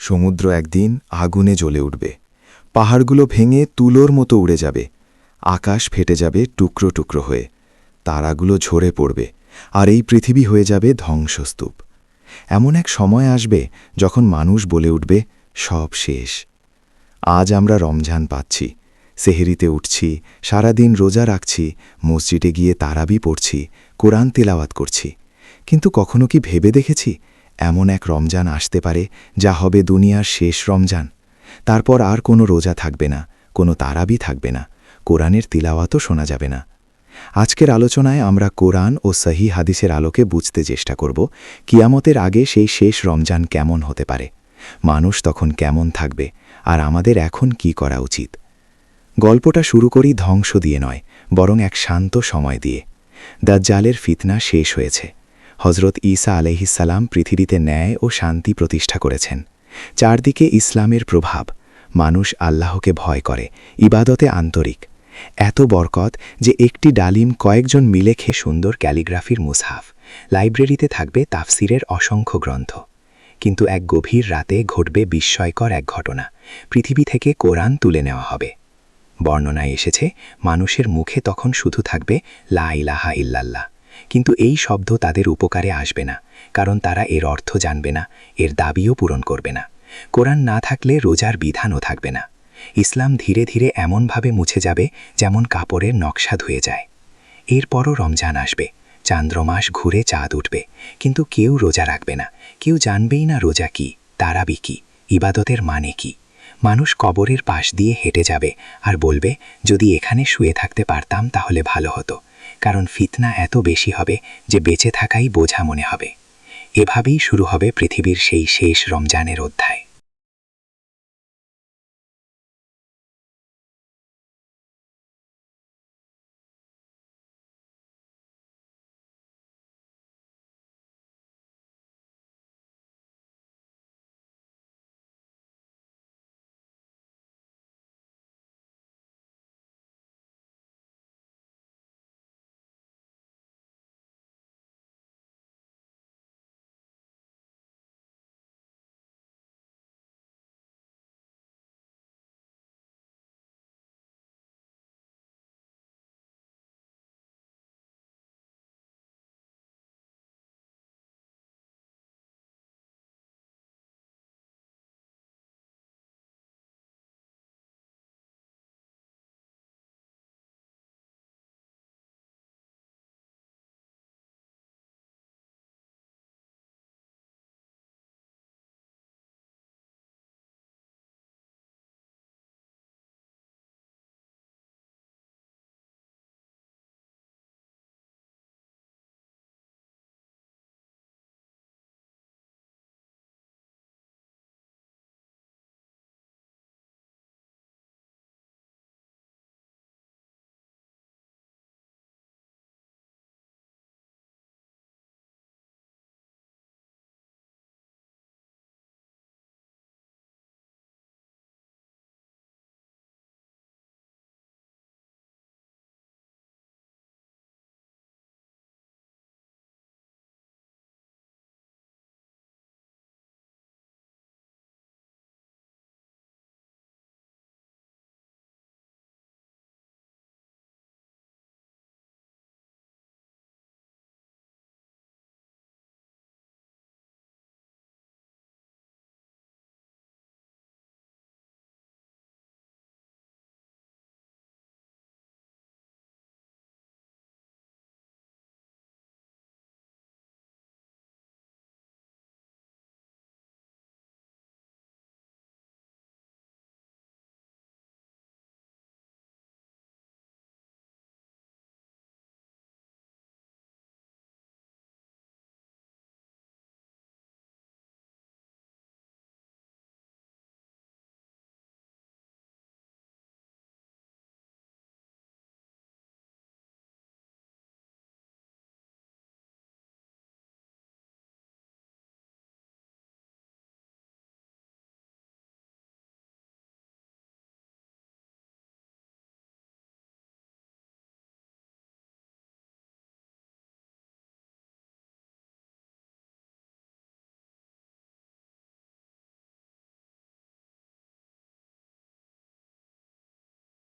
সমুদ্র একদিন আগুনে জ্বলে উঠবে, পাহাড়গুলো ভেঙে তুলোর মতো উড়ে যাবে, আকাশ ফেটে যাবে টুকরো টুকরো হয়ে, তারাগুলো ঝরে পড়বে, আর এই পৃথিবী হয়ে যাবে ধ্বংসস্তূপ। এমন এক সময় আসবে যখন মানুষ বলে উঠবে, সব শেষ। আজ আমরা রমজান পাচ্ছি, সেহরিতে উঠছি, সারাদিন রোজা রাখছি, মসজিদে গিয়ে তারাবি পড়ছি, কোরআন তেলাওয়াত করছি। কিন্তু কখনো কি ভেবে দেখেছি এমন এক রমজান আসতে পারে যা হবে দুনিয়ার শেষ রমজান? তারপর আর কোনো রোজা থাকবে না, কোনো তারাবি থাকবে না, কোরআনের তিলাওয়াতও শোনা যাবে না। আজকের আলোচনায় আমরা কোরআন ও সহি হাদিসের আলোকে বুঝতে চেষ্টা করব কিয়ামতের আগে সেই শেষ রমজান কেমন হতে পারে, মানুষ তখন কেমন থাকবে, আর আমাদের এখন কি করা উচিত। গল্পটা শুরু করি ধ্বংস দিয়ে নয়, বরং এক শান্ত সময় দিয়ে। দাজ্জালের ফিতনা শেষ হয়েছে। হজরত ঈসা আলাইহিসসালাম পৃথিবীতে ন্যায় ও শান্তি প্রতিষ্ঠা করেছেন। চারদিকে ইসলামের প্রভাব, মানুষ আল্লাহকে ভয় করে, ইবাদতে আন্তরিক। এত বরকত যে একটি ডালিম কয়েকজন মিলে খেয়ে সুন্দর ক্যালিগ্রাফির মুসহাফ, লাইব্রেরিতে থাকবে তাফসিরের অসংখ্য গ্রন্থ। কিন্তু এক গভীর রাতে ঘটবে বিস্ময়কর এক ঘটনা, পৃথিবী থেকে কোরআন তুলে নেওয়া হবে। বর্ণনায় এসেছে মানুষের মুখে তখন শুধু থাকবে লা ইলাহা ইল্লাল্লাহ, কিন্তু এই শব্দ তাদের উপকারে আসবে না, কারণ তারা এর অর্থ জানবে না, এর দাবিও পূরণ করবে না। কোরআন না থাকলে রোজার বিধানও থাকবে না। ইসলাম ধীরে ধীরে এমনভাবে মুছে যাবে যেমন কাপড়ের নকশা ধুয়ে যায়। এরপরও রমজান আসবে, চান্দ্রমাস ঘুরে চাঁদ উঠবে, কিন্তু কেউ রোজা রাখবে না, কেউ জানবেই না রোজা কি, তারাবি কি, ইবাদতের মানে কি। মানুষ কবরের পাশ দিয়ে হেঁটে যাবে আর বলবে, যদি এখানে শুয়ে থাকতে পারতাম তাহলে ভালো হতো, কারণ ফিতনা এত বেশি হবে যে বেঁচে থাকাই বোঝা মনে হবে। এভাবেই শুরু হবে পৃথিবীর সেই শেষ রমজানের অধ্যায়।